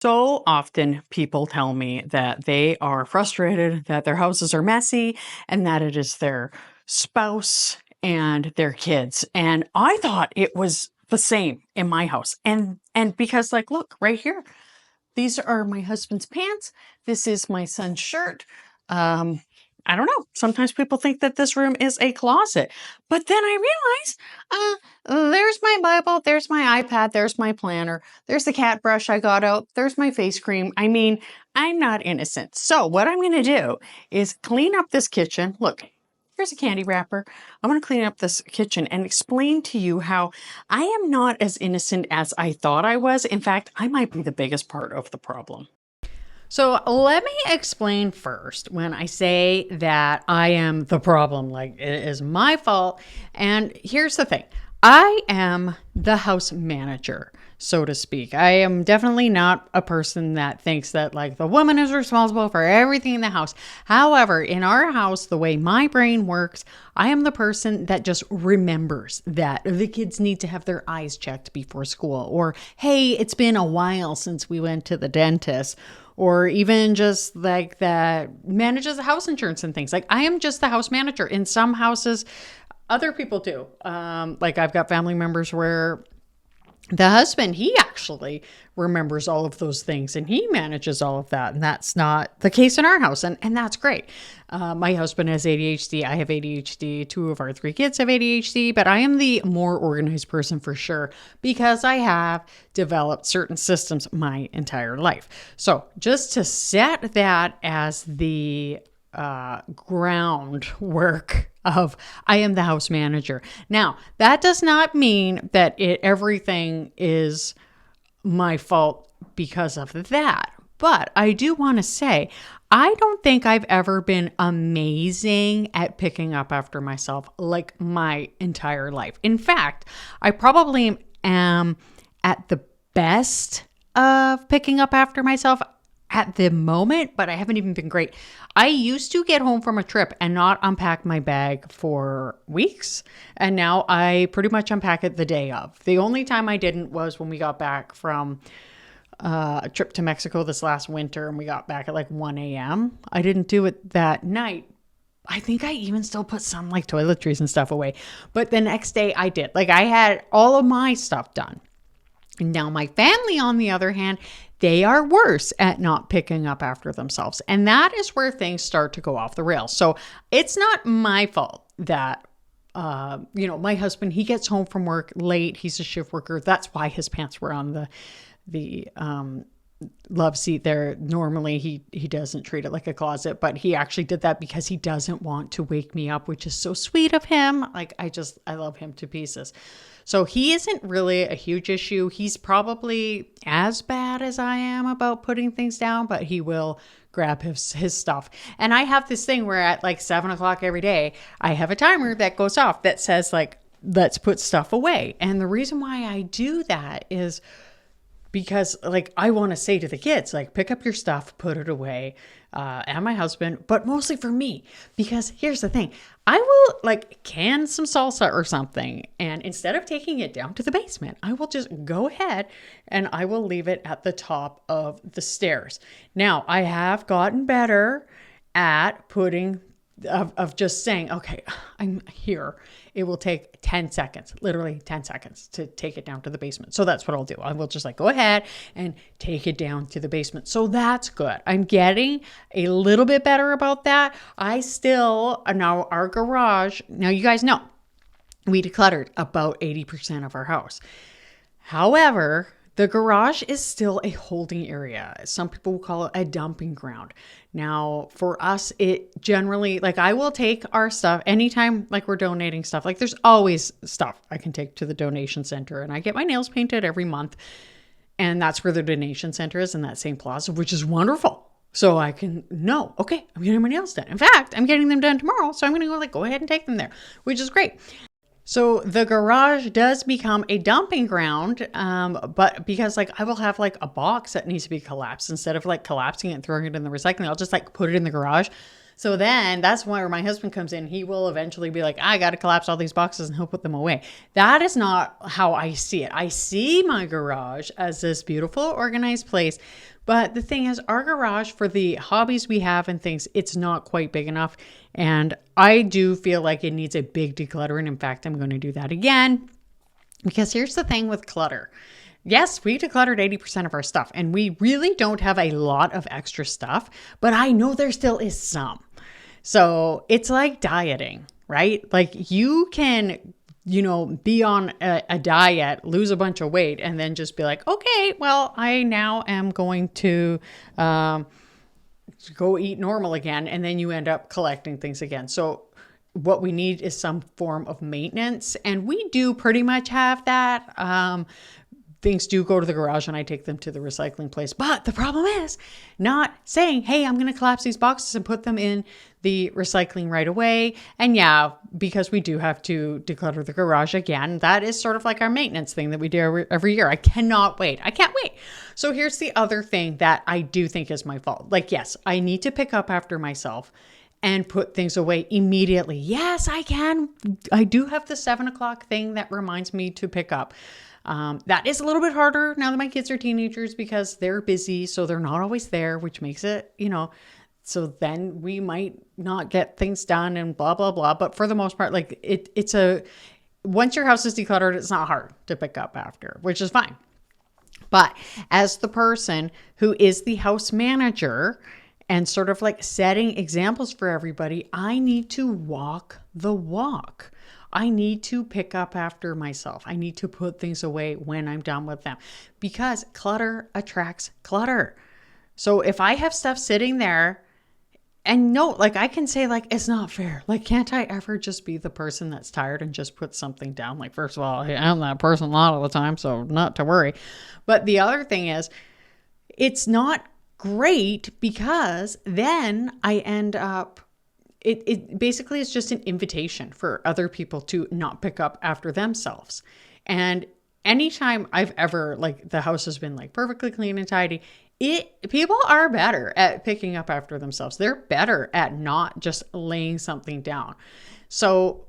So often people tell me that they are frustrated, that their houses are messy, and that it is their spouse and their kids. And I thought it was the same in my house. And because like look, right here. These are my husband's pants. This is my son's shirt. Um I don't know. Sometimes people think that this room is a closet. But then I there's my Bible, there's my iPad, there's my planner, there's the cat brush I got out, there's my face cream. I mean, I'm not innocent. So, what I'm going to do is clean up this kitchen. Look, here's a candy wrapper. I'm going to clean up this kitchen and explain to you how I am not as innocent as I thought I was. In fact, I might be the biggest part of the problem. So let me explain first when I say that I am the problem, like it is my fault. And here's the thing. I am the house manager, so to speak. I am definitely not a person that thinks that like the woman is responsible for everything in the house. However, in our house, the way my brain works, I am the person that just remembers that the kids need to have their eyes checked before school, or hey, it's been a while since we went to the dentist, or even just like that manages the house insurance and things. Like I am just the house manager. In some houses, other people do. Like I've got family members where the husband, he actually remembers all of those things and he manages all of that. And that's not the case in our house. And that's great. My husband has ADHD. I have ADHD. 2 of our 3 kids have ADHD, but I am the more organized person for sure because I have developed certain systems my entire life. So just to set that as the groundwork of I am the house manager. Now, that does not mean that everything is my fault because of that. But I do want to say, I don't think I've ever been amazing at picking up after myself like my entire life. In fact, I probably am at the best of picking up after myself at the moment, but I haven't even been great. I used to get home from a trip and not unpack my bag for weeks. And now I pretty much unpack it the day of. The only time I didn't was when we got back from a trip to Mexico this last winter and we got back at like 1 a.m. I didn't do it that night. I think I even still put some like toiletries and stuff away. But the next day I did. Like I had all of my stuff done. Now, my family, on the other hand, they are worse at not picking up after themselves. And that is where things start to go off the rails. So it's not my fault that, my husband, he gets home from work late. He's a shift worker. That's why his pants were on the love seat there. Normally he doesn't treat it like a closet, but he actually did that because he doesn't want to wake me up, which is so sweet of him. Like I love him to pieces. So he isn't really a huge issue. He's probably as bad as I am about putting things down, but he will grab his stuff. And I have this thing where at like 7:00 every day, I have a timer that goes off that says like, let's put stuff away. And the reason why I do that is because like I want to say to the kids, like pick up your stuff, put it away, and my husband, but mostly for me, because here's the thing, I will like can some salsa or something. And instead of taking it down to the basement, I will just go ahead and I will leave it at the top of the stairs. Now I have gotten better at putting of just saying, okay, I'm here. It will take 10 seconds, literally 10 seconds to take it down to the basement. So that's what I'll do. I will just like go ahead and take it down to the basement. So that's good. I'm getting a little bit better about that. Now our garage, now you guys know, we decluttered about 80% of our house. However, the garage is still a holding area. Some people will call it a dumping ground. Now, for us, it generally, like I will take our stuff anytime, like we're donating stuff. Like there's always stuff I can take to the donation center. And I get my nails painted every month. And that's where the donation center is in that same plaza, which is wonderful. So I can know, okay, I'm getting my nails done. In fact, I'm getting them done tomorrow. So I'm going to go ahead and take them there, which is great. So the garage does become a dumping ground, but because like I will have like a box that needs to be collapsed, instead of like collapsing it and throwing it in the recycling, I'll just like put it in the garage. So then that's where my husband comes in. He will eventually be like, I got to collapse all these boxes, and he'll put them away. That is not how I see it. I see my garage as this beautiful, organized place. But the thing is, our garage, for the hobbies we have and things, it's not quite big enough. And I do feel like it needs a big decluttering. In fact, I'm going to do that again. Because here's the thing with clutter. Yes, we decluttered 80% of our stuff, and we really don't have a lot of extra stuff, but I know there still is some. So it's like dieting, right? Like you can, be on a diet, lose a bunch of weight, and then just be like, okay, well, I now am going to go eat normal again. And then you end up collecting things again. So what we need is some form of maintenance. And we do pretty much have that. Things do go to the garage and I take them to the recycling place. But the problem is not saying, hey, I'm going to collapse these boxes and put them in the recycling right away. And yeah, because we do have to declutter the garage again, that is sort of like our maintenance thing that we do every year. I cannot wait. I can't wait. So here's the other thing that I do think is my fault. Like, yes, I need to pick up after myself and put things away immediately. Yes, I can. I do have the 7:00 thing that reminds me to pick up. That is a little bit harder now that my kids are teenagers because they're busy. So they're not always there, which makes it, so then we might not get things done and blah, blah, blah. But for the most part, like once your house is decluttered, it's not hard to pick up after, which is fine. But as the person who is the house manager and sort of like setting examples for everybody, I need to walk the walk. I need to pick up after myself. I need to put things away when I'm done with them because clutter attracts clutter. So if I have stuff sitting there and no, like I can say like, it's not fair. Like, can't I ever just be the person that's tired and just put something down? Like, first of all, I'm that person a lot of the time, so not to worry. But the other thing is it's not great because then I end up It basically is just an invitation for other people to not pick up after themselves. And anytime I've ever, like, the house has been like perfectly clean and tidy, people are better at picking up after themselves. They're better at not just laying something down. So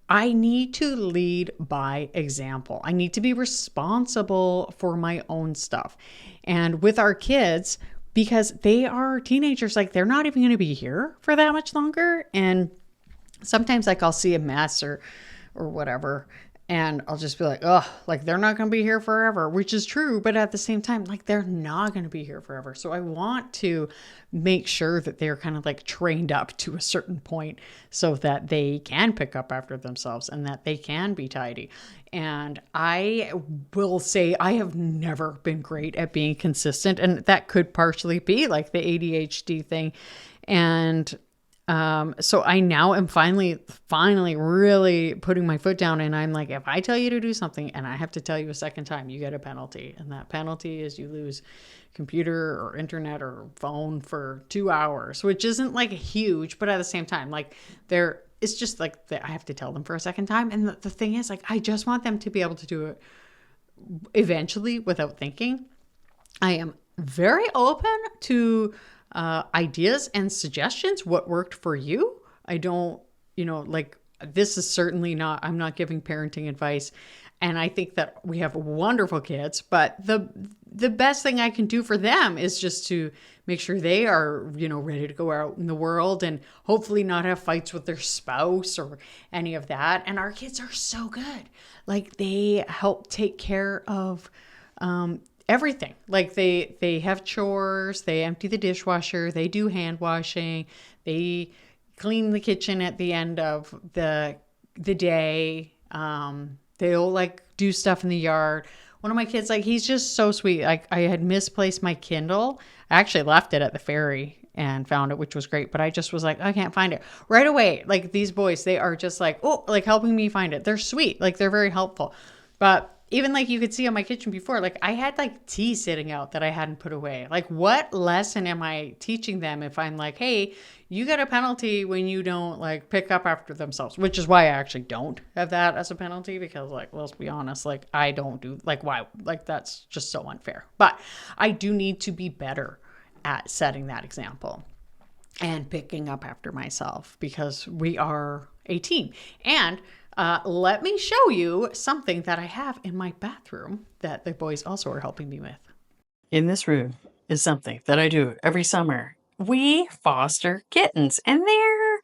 I need to lead by example. I need to be responsible for my own stuff. And with our kids, because they are teenagers, like they're not even going to be here for that much longer. And sometimes like I'll see a mess or whatever, and I'll just be like, oh, like they're not going to be here forever, which is true. But at the same time, like they're not going to be here forever. So I want to make sure that they're kind of like trained up to a certain point so that they can pick up after themselves and that they can be tidy. And I will say I have never been great at being consistent. And that could partially be like the ADHD thing. And so I now am finally really putting my foot down, and I'm like, if I tell you to do something and I have to tell you a second time, you get a penalty. And that penalty is you lose computer or internet or phone for 2 hours, which isn't like huge, but at the same time, like it's just like I have to tell them for a second time. And the thing is, like, I just want them to be able to do it eventually without thinking. I am very open to ideas and suggestions. What worked for you? I don't, like, this is certainly not, I'm not giving parenting advice. And I think that we have wonderful kids, but the best thing I can do for them is just to make sure they are, ready to go out in the world and hopefully not have fights with their spouse or any of that. And our kids are so good. Like, they help take care of, everything. Like they have chores, they empty the dishwasher, they do hand washing, they clean the kitchen at the end of the day. They'll like do stuff in the yard. One of my kids, like, he's just so sweet. Like, I had misplaced my Kindle. I actually left it at the ferry and found it, which was great. But I just was like, I can't find it right away. Like, these boys, they are just like, oh, like helping me find it. They're sweet. Like, they're very helpful. But even like you could see on my kitchen before, like I had like tea sitting out that I hadn't put away. Like, what lesson am I teaching them if I'm like, hey, you get a penalty when you don't like pick up after themselves, which is why I actually don't have that as a penalty, because like, let's be honest, like I don't do, like, why, like that's just so unfair. But I do need to be better at setting that example. and picking up after myself because we are a team. And let me show you something that I have in my bathroom that the boys also are helping me with. In this room is something that I do every summer. We foster kittens, and they're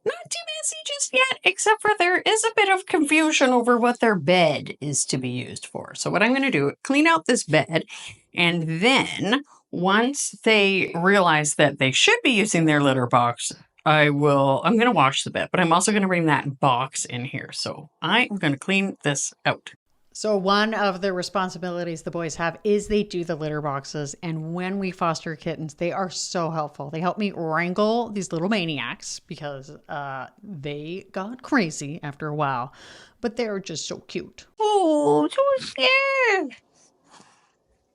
not too messy just yet, except for there is a bit of confusion over what their bed is to be used for. So what I'm going to do, clean out this bed, and then once they realize that they should be using their litter box, I'm going to wash the bed, but I'm also going to bring that box in here. So I'm going to clean this out. So one of the responsibilities the boys have is they do the litter boxes. And when we foster kittens, they are so helpful. They help me wrangle these little maniacs because they got crazy after a while, but they're just so cute. Oh, so scared.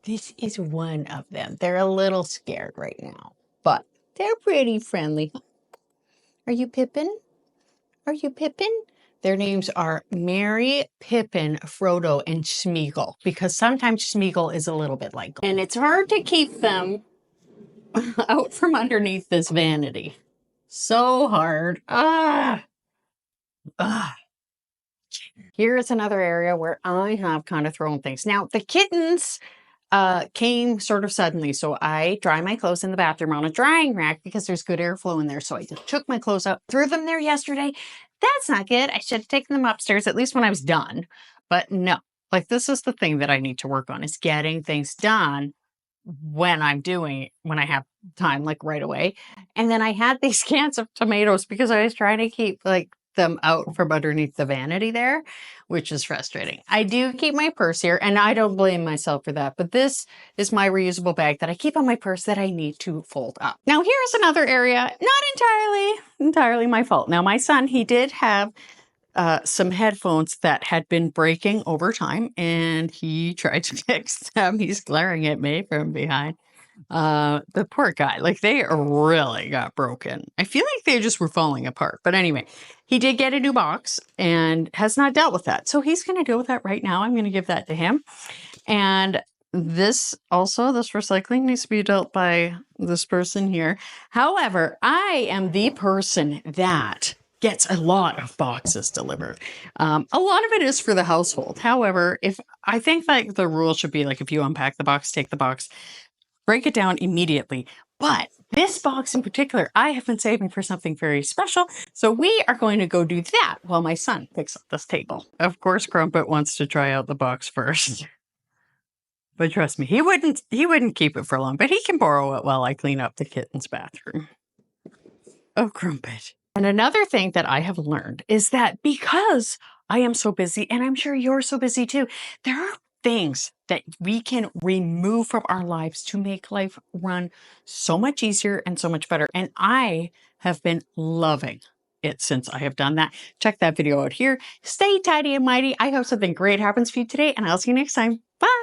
This is one of them. They're a little scared right now, but they're pretty friendly. Are you Pippin? Are you Pippin? Their names are Mary, Pippin, Frodo, and Smeagol, because sometimes Smeagol is a little bit like Gold. And it's hard to keep them out from underneath this vanity. So hard. Here's another area where I have kind of thrown things. Now, the kittens came sort of suddenly. So I dry my clothes in the bathroom on a drying rack because there's good airflow in there. So I just took my clothes out, threw them there yesterday. That's not good. I should have taken them upstairs, at least when I was done. But no, like this is the thing that I need to work on is getting things done when I have time, like right away. And then I had these cans of tomatoes because I was trying to keep like them out from underneath the vanity there, which is frustrating. I do keep my purse here, and I don't blame myself for that, but this is my reusable bag that I keep on my purse that I need to fold up. Now here's another area, not entirely my fault. Now my son, he did have some headphones that had been breaking over time, and he tried to fix them. He's glaring at me from behind. The poor guy, like they really got broken. I feel like they just were falling apart. But anyway, he did get a new box and has not dealt with that. So he's going to deal with that right now. I'm going to give that to him. And this recycling needs to be dealt by this person here. However, I am the person that gets a lot of boxes delivered. A lot of it is for the household. However, I think like the rule should be like if you unpack the box, take the box, break it down immediately. But this box in particular, I have been saving for something very special. So we are going to go do that while my son picks up this table. Of course, Crumpet wants to try out the box first. But trust me, he wouldn't keep it for long, but he can borrow it while I clean up the kitten's bathroom. Oh, Crumpet. And another thing that I have learned is that because I am so busy, and I'm sure you're so busy too, there are things that we can remove from our lives to make life run so much easier and so much better. And I have been loving it since I have done that. Check that video out here. Stay tidy and mighty. I hope something great happens for you today, and I'll see you next time. Bye.